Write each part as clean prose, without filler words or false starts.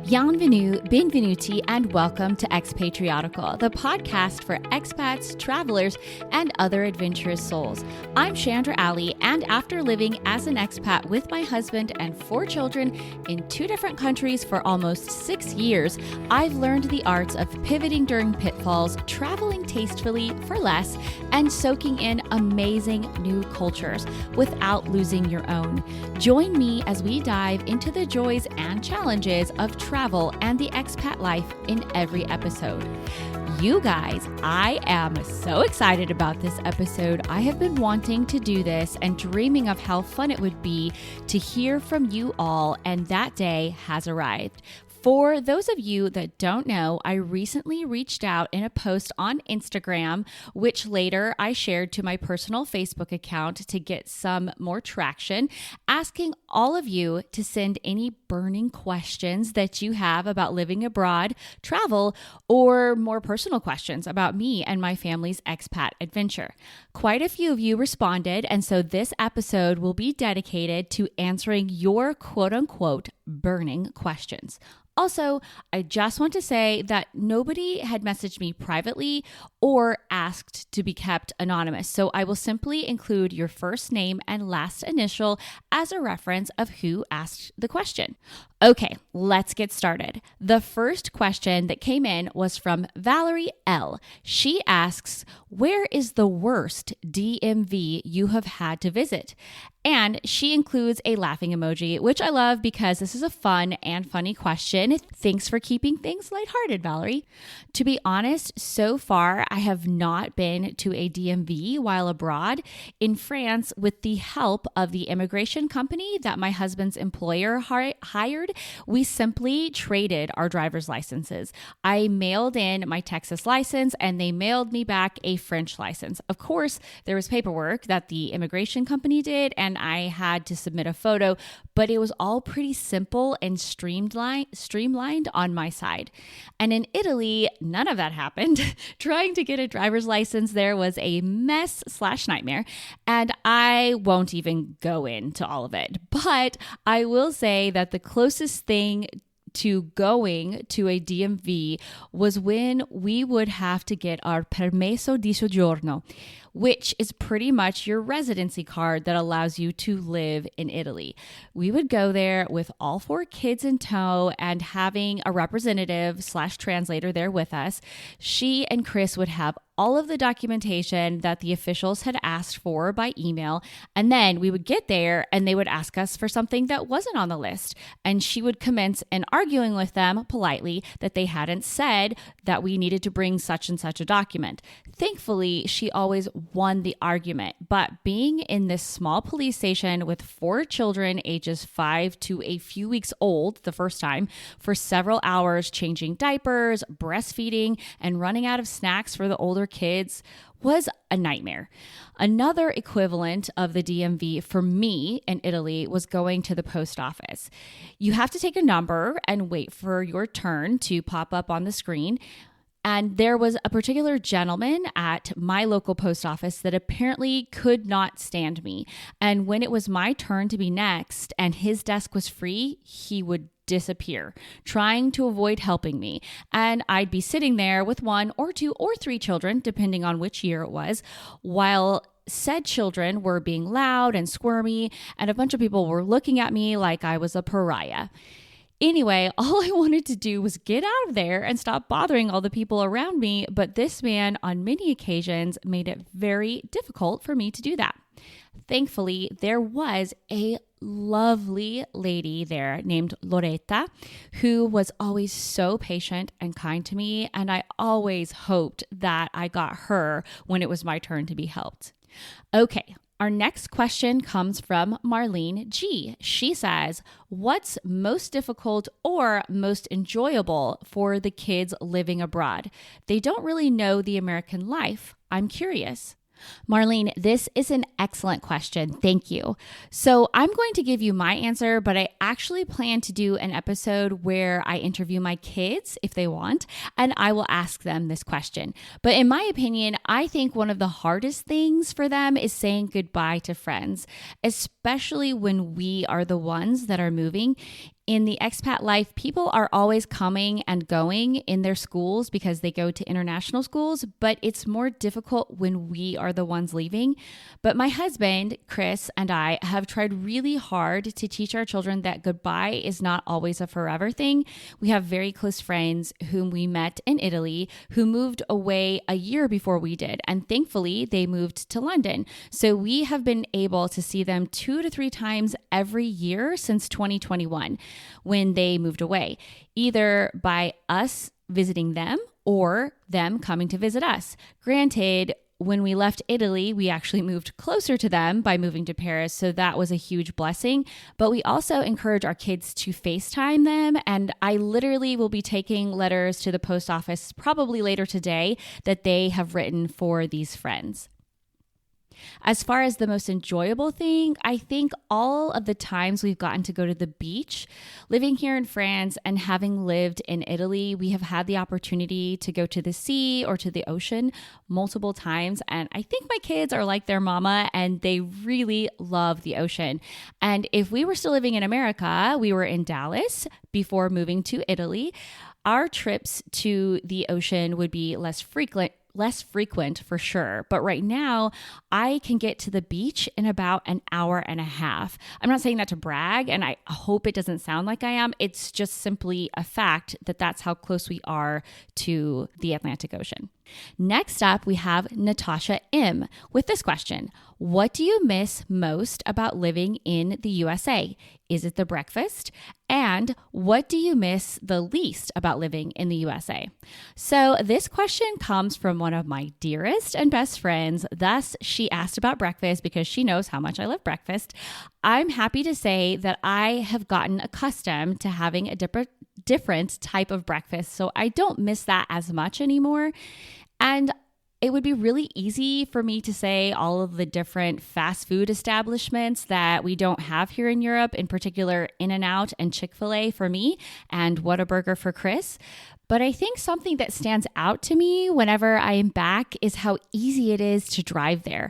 Bienvenue, benvenuti, and welcome to Expatriotical, the podcast for expats, travelers, and other adventurous souls. I'm Chandra, and after living as an expat with my husband and 4 children in 2 different countries for almost 6 years, I've learned the arts of pivoting during pitfalls, traveling tastefully for less, and soaking in amazing new cultures without losing your own. Join me as we dive into the joys and challenges of travel and the expat life in every episode. You guys, I am so excited about this episode. I have been wanting to do this and dreaming of how fun it would be to hear from you all, and that day has arrived. For those of you that don't know, I recently reached out in a post on Instagram, which later I shared to my personal Facebook account to get some more traction, asking all of you to send any burning questions that you have about living abroad, travel, or more personal questions about me and my family's expat adventure. Quite a few of you responded, and so this episode will be dedicated to answering your quote-unquote burning questions. Also, I just want to say that nobody had messaged me privately or asked to be kept anonymous, so I will simply include your first name and last initial as a reference of who asked the question. Okay, let's get started. The first question that came in was from Valerie L. She asks, where is the worst DMV you have had to visit? And she includes a laughing emoji, which I love because this is a fun and funny question. Thanks for keeping things lighthearted, Valerie. To be honest, so far I have not been to a DMV while abroad. In France, with the help of the immigration company that my husband's employer hired, we simply traded our driver's licenses. I mailed in my Texas license and they mailed me back a French license. Of course, there was paperwork that the immigration company did and I had to submit a photo, but it was all pretty simple and streamlined on my side. And in Italy, none of that happened. Trying to get a driver's license there was a mess/nightmare, and I won't even go into all of it. But I will say that the closest thing to going to a DMV was when we would have to get our permesso di soggiorno, which is pretty much your residency card that allows you to live in Italy. We would go there with all 4 kids in tow and having a representative/translator there with us. She and Chris would have all of the documentation that the officials had asked for by email. And then we would get there and they would ask us for something that wasn't on the list. And she would commence in arguing with them politely that they hadn't said that we needed to bring such and such a document. Thankfully, she always won the argument. But being in this small police station with 4 children ages 5 to a few weeks old the first time for several hours, changing diapers, breastfeeding, and running out of snacks for the older kids was a nightmare. Another equivalent of the DMV for me in Italy was going to the post office. You have to take a number and wait for your turn to pop up on the screen. And there was a particular gentleman at my local post office that apparently could not stand me. And when it was my turn to be next and his desk was free, he would disappear, trying to avoid helping me. And I'd be sitting there with 1 or 2 or 3 children, depending on which year it was, while said children were being loud and squirmy, and a bunch of people were looking at me like I was a pariah. Anyway, all I wanted to do was get out of there and stop bothering all the people around me, but this man on many occasions made it very difficult for me to do that. Thankfully, there was a lovely lady there named Loretta who was always so patient and kind to me, and I always hoped that I got her when it was my turn to be helped. Okay. Our next question comes from Marlene G. She says, what's most difficult or most enjoyable for the kids living abroad? They don't really know the American life. I'm curious. Marlene, this is an excellent question. Thank you. So I'm going to give you my answer, but I actually plan to do an episode where I interview my kids if they want, and I will ask them this question. But in my opinion, I think one of the hardest things for them is saying goodbye to friends, especially when we are the ones that are moving. In the expat life, people are always coming and going in their schools because they go to international schools, but it's more difficult when we are the ones leaving. But my husband, Chris, and I have tried really hard to teach our children that goodbye is not always a forever thing. We have very close friends whom we met in Italy who moved away a year before we did, and thankfully they moved to London. So we have been able to see them 2 to 3 times every year since 2021. When they moved away, either by us visiting them or them coming to visit us. Granted, when we left Italy, we actually moved closer to them by moving to Paris, so that was a huge blessing. But we also encourage our kids to FaceTime them, and I literally will be taking letters to the post office probably later today that they have written for these friends. As far as the most enjoyable thing, I think all of the times we've gotten to go to the beach. Living here in France and having lived in Italy, we have had the opportunity to go to the sea or to the ocean multiple times. And I think my kids are like their mama and they really love the ocean. And if we were still living in America, we were in Dallas before moving to Italy, our trips to the ocean would be less frequent for sure. But right now, I can get to the beach in about an hour and a half. I'm not saying that to brag, and I hope it doesn't sound like I am. It's just simply a fact that that's how close we are to the Atlantic Ocean. Next up, we have Natasha M. with this question. What do you miss most about living in the USA? Is it the breakfast? And what do you miss the least about living in the USA? So this question comes from one of my dearest and best friends. Thus, she asked about breakfast because she knows how much I love breakfast. I'm happy to say that I have gotten accustomed to having a different type of breakfast, so I don't miss that as much anymore. And it would be really easy for me to say all of the different fast food establishments that we don't have here in Europe, in particular In-N-Out and Chick-fil-A for me and Whataburger for Chris. But I think something that stands out to me whenever I am back is how easy it is to drive there.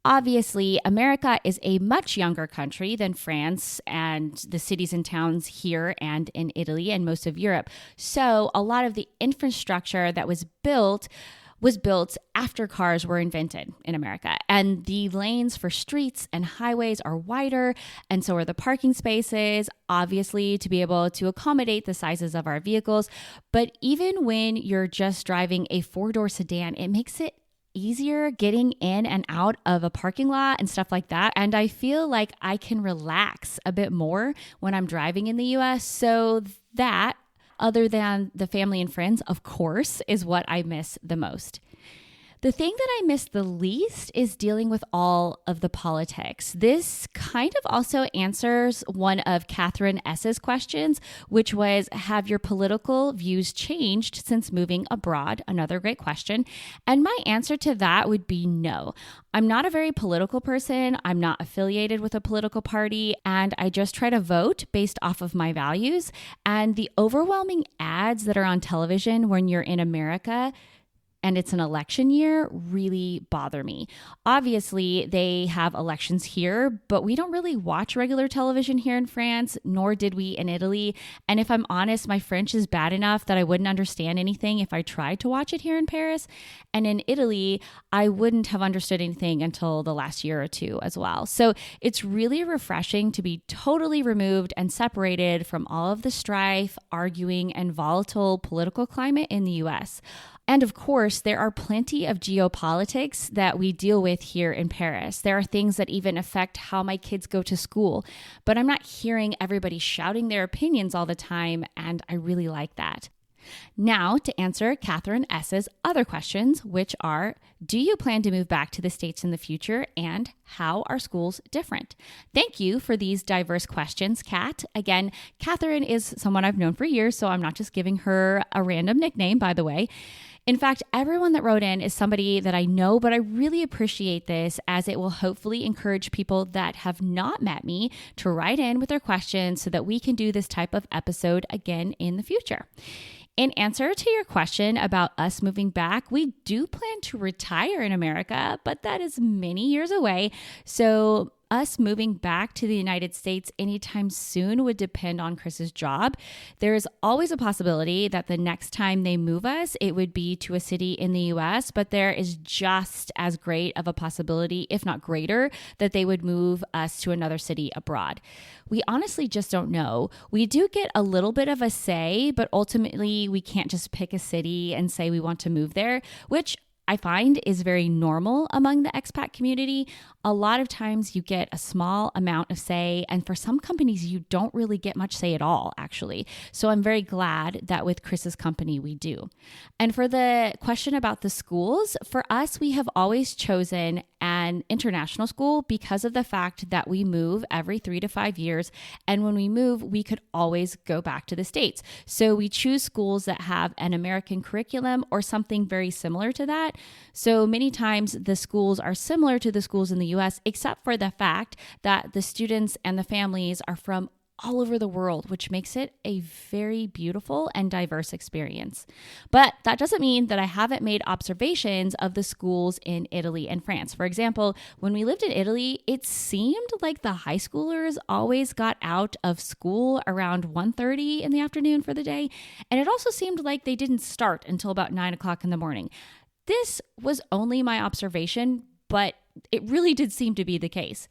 Obviously, America is a much younger country than France and the cities and towns here and in Italy and most of Europe. So a lot of the infrastructure that was built after cars were invented in America. And the lanes for streets and highways are wider, and so are the parking spaces, obviously, to be able to accommodate the sizes of our vehicles. But even when you're just driving a 4-door sedan, it makes it easier getting in and out of a parking lot and stuff like that. And I feel like I can relax a bit more when I'm driving in the US. So that, other than the family and friends, of course, is what I miss the most. The thing that I miss the least is dealing with all of the politics. This kind of also answers one of Catherine S.'s questions, which was, have your political views changed since moving abroad? Another great question. And my answer to that would be no. I'm not a very political person. I'm not affiliated with a political party, and I just try to vote based off of my values. And the overwhelming ads that are on television when you're in America and it's an election year really bother me. Obviously, they have elections here, but we don't really watch regular television here in France, nor did we in Italy. And if I'm honest, my French is bad enough that I wouldn't understand anything if I tried to watch it here in Paris. And in Italy, I wouldn't have understood anything until the last year or two as well. So it's really refreshing to be totally removed and separated from all of the strife, arguing, and volatile political climate in the US. And of course, there are plenty of geopolitics that we deal with here in Paris. There are things that even affect how my kids go to school, but I'm not hearing everybody shouting their opinions all the time, and I really like that. Now, to answer Catherine S.'s other questions, which are, do you plan to move back to the States in the future, and how are schools different? Thank you for these diverse questions, Kat. Again, Catherine is someone I've known for years, so I'm not just giving her a random nickname, by the way. In fact, everyone that wrote in is somebody that I know, but I really appreciate this as it will hopefully encourage people that have not met me to write in with their questions so that we can do this type of episode again in the future. In answer to your question about us moving back, we do plan to retire in America, but that is many years away. So us moving back to the United States anytime soon would depend on Chris's job. There is always a possibility that the next time they move us, it would be to a city in the US, but there is just as great of a possibility, if not greater, that they would move us to another city abroad. We honestly just don't know. We do get a little bit of a say, but ultimately we can't just pick a city and say we want to move there, which I find is very normal among the expat community. A lot of times you get a small amount of say, and for some companies, you don't really get much say at all, actually. So I'm very glad that with Chris's company, we do. And for the question about the schools, for us, we have always chosen an international school because of the fact that we move every 3 to 5 years. And when we move, we could always go back to the States. So we choose schools that have an American curriculum or something very similar to that. So many times the schools are similar to the schools in the US, except for the fact that the students and the families are from all over the world, which makes it a very beautiful and diverse experience. But that doesn't mean that I haven't made observations of the schools in Italy and France. For example, when we lived in Italy, it seemed like the high schoolers always got out of school around 1:30 in the afternoon for the day. And it also seemed like they didn't start until about 9 o'clock in the morning. This was only my observation, but it really did seem to be the case.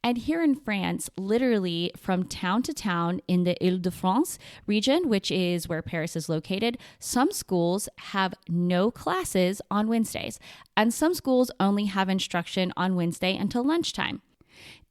And here in France, literally from town to town in the Île-de-France region, which is where Paris is located, some schools have no classes on Wednesdays, and some schools only have instruction on Wednesday until lunchtime.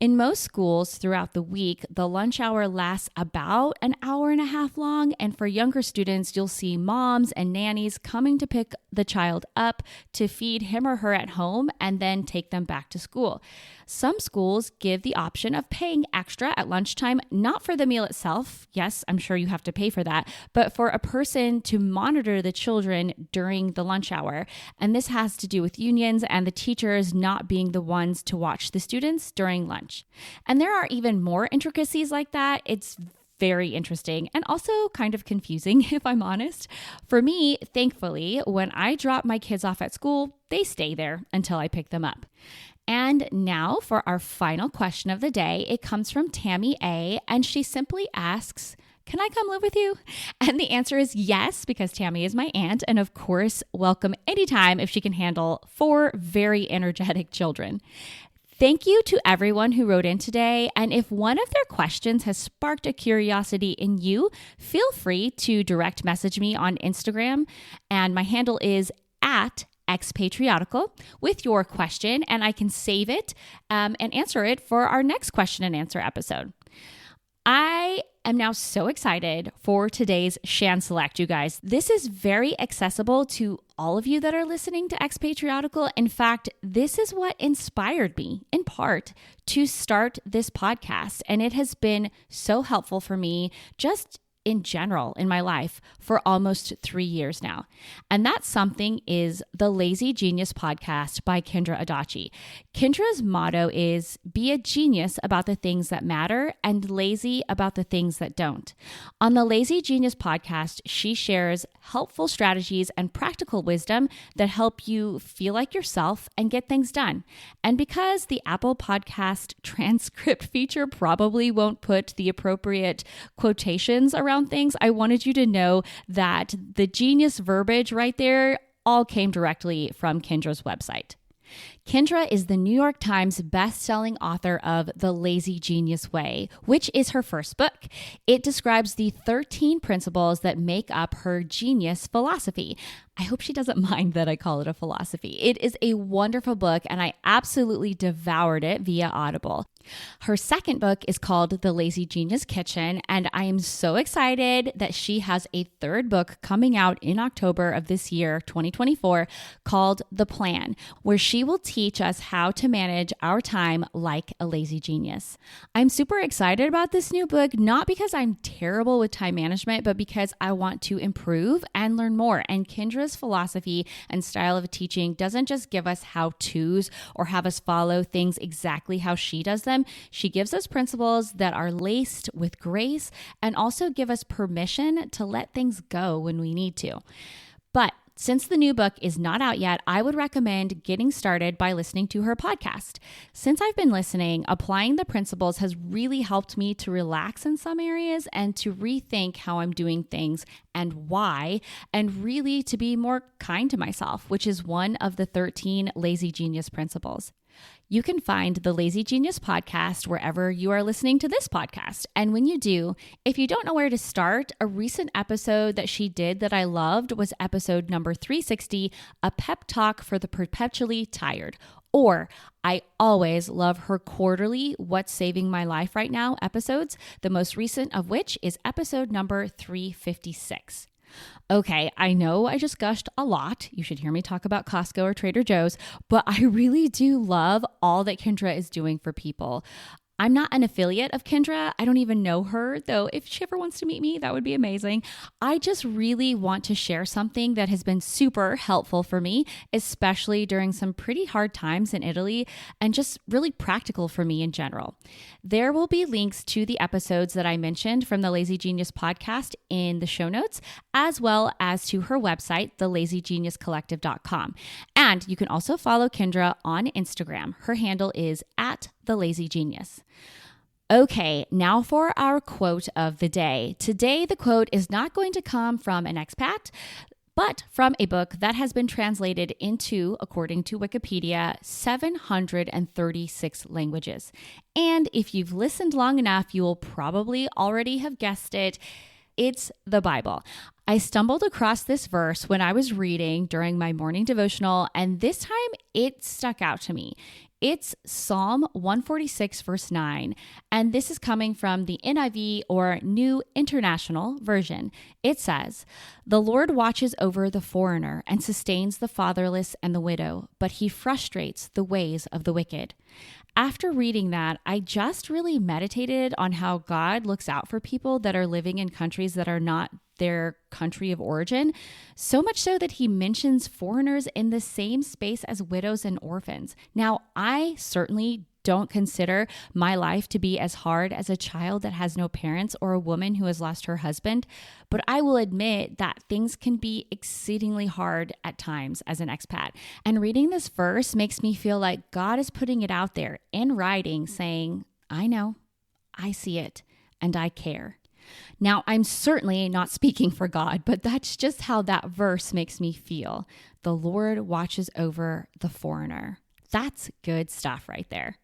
In most schools throughout the week, the lunch hour lasts about an hour and a half long. And for younger students, you'll see moms and nannies coming to pick the child up to feed him or her at home and then take them back to school. Some schools give the option of paying extra at lunchtime, not for the meal itself. Yes, I'm sure you have to pay for that, but for a person to monitor the children during the lunch hour. And this has to do with unions and the teachers not being the ones to watch the students during lunch. And there are even more intricacies like that. It's very interesting and also kind of confusing, if I'm honest. For me, thankfully, when I drop my kids off at school, they stay there until I pick them up. And now for our final question of the day. It comes from Tammy A, and she simply asks, can I come live with you? And the answer is yes, because Tammy is my aunt, and of course, welcome anytime if she can handle 4 very energetic children. Thank you to everyone who wrote in today. And if one of their questions has sparked a curiosity in you, feel free to direct message me on Instagram. And my handle is @Expatriotical with your question, and I can save it and answer it for our next question and answer episode. I am now so excited for today's Shan Select, you guys. This is very accessible to all of you that are listening to Expatriotical. In fact, this is what inspired me, in part, to start this podcast. And it has been so helpful for me just in general in my life for almost 3 years now. And that something is the Lazy Genius podcast by Chandra. Kendra's motto is be a genius about the things that matter and lazy about the things that don't. On the Lazy Genius podcast, she shares helpful strategies and practical wisdom that help you feel like yourself and get things done. And because the Apple Podcast transcript feature probably won't put the appropriate quotations around things, I wanted you to know that the genius verbiage right there all came directly from Kendra's website. Chandra is the New York Times best-selling author of The Lazy Genius Way, which is her first book. It describes the 13 principles that make up her genius philosophy. I hope she doesn't mind that I call it a philosophy. It is a wonderful book, and I absolutely devoured it via Audible. Her second book is called The Lazy Genius Kitchen, and I am so excited that she has a third book coming out in October of this year, 2024, called The Plan, where she will teach us how to manage our time like a lazy genius. I'm super excited about this new book, not because I'm terrible with time management, but because I want to improve and learn more. And Kendra's philosophy and style of teaching doesn't just give us how-tos or have us follow things exactly how she does them. She gives us principles that are laced with grace and also give us permission to let things go when we need to. But since the new book is not out yet, I would recommend getting started by listening to her podcast. Since I've been listening, applying the principles has really helped me to relax in some areas and to rethink how I'm doing things and why, and really to be more kind to myself, which is one of the 13 Lazy Genius principles. You can find the Lazy Genius podcast wherever you are listening to this podcast. And when you do, if you don't know where to start, a recent episode that she did that I loved was episode number 360, A Pep Talk for the Perpetually Tired. Or I always love her quarterly What's Saving My Life Right Now episodes, the most recent of which is episode number 356. Okay, I know I just gushed a lot. You should hear me talk about Costco or Trader Joe's, but I really do love all that Kendra is doing for people. I'm not an affiliate of Kendra. I don't even know her, though if she ever wants to meet me, that would be amazing. I just really want to share something that has been super helpful for me, especially during some pretty hard times in Italy and just really practical for me in general. There will be links to the episodes that I mentioned from the Lazy Genius podcast in the show notes, as well as to her website, thelazygeniuscollective.com. And you can also follow Kendra on Instagram. Her handle is @thelazygenius. Okay, now for our quote of the day. Today, the quote is not going to come from an expat, but from a book that has been translated into, according to Wikipedia, 736 languages. And if you've listened long enough, you will probably already have guessed it. It's the Bible. I stumbled across this verse when I was reading during my morning devotional, and this time it stuck out to me. It's Psalm 146, verse 9, and this is coming from the NIV or New International Version. It says, "The Lord watches over the foreigner and sustains the fatherless and the widow, but he frustrates the ways of the wicked." After reading that, I just really meditated on how God looks out for people that are living in countries that are not their country of origin, so much so that he mentions foreigners in the same space as widows and orphans. Now, I certainly don't consider my life to be as hard as a child that has no parents or a woman who has lost her husband, but I will admit that things can be exceedingly hard at times as an expat. And reading this verse makes me feel like God is putting it out there in writing saying, I know, I see it, and I care. Now, I'm certainly not speaking for God, but that's just how that verse makes me feel. The Lord watches over the foreigner. That's good stuff right there.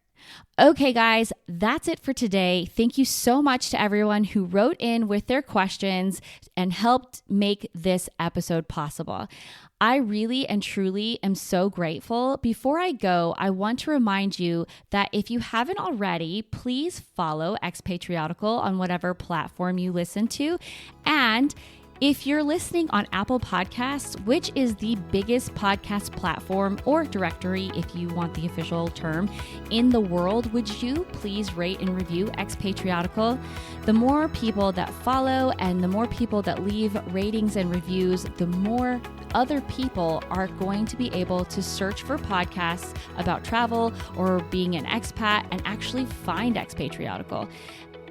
Okay, guys, that's it for today. Thank you so much to everyone who wrote in with their questions and helped make this episode possible. I really and truly am so grateful. Before I go, I want to remind you that if you haven't already, please follow Expatriotical on whatever platform you listen to. And if you're listening on Apple Podcasts, which is the biggest podcast platform or directory, if you want the official term, in the world, would you please rate and review Expatriotical? The more people that follow and the more people that leave ratings and reviews, the more other people are going to be able to search for podcasts about travel or being an expat and actually find Expatriotical.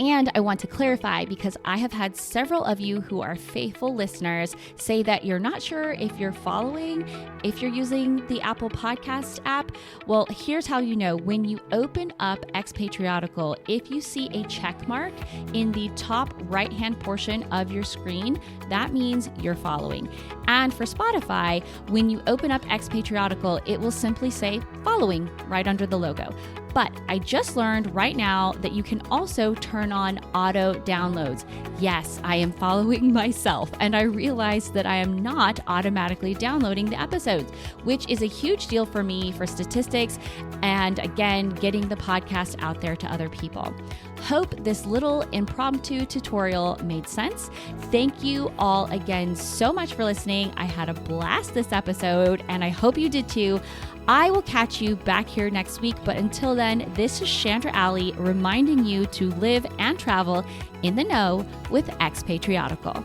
And I want to clarify, because I have had several of you who are faithful listeners say that you're not sure if you're following, if you're using the Apple Podcast app. Well, here's how you know. When you open up Expatriotical, if you see a check mark in the top right-hand portion of your screen, that means you're following. And for Spotify, when you open up Expatriotical, it will simply say following right under the logo. But I just learned right now that you can also turn on auto downloads. Yes, I am following myself, and I realized that I am not automatically downloading the episodes, which is a huge deal for me for statistics and, again, getting the podcast out there to other people. Hope this little impromptu tutorial made sense. Thank you all again so much for listening. I had a blast this episode, and I hope you did too. I will catch you back here next week, but until then, this is Chandra reminding you to live and travel in the know with Expatriotical.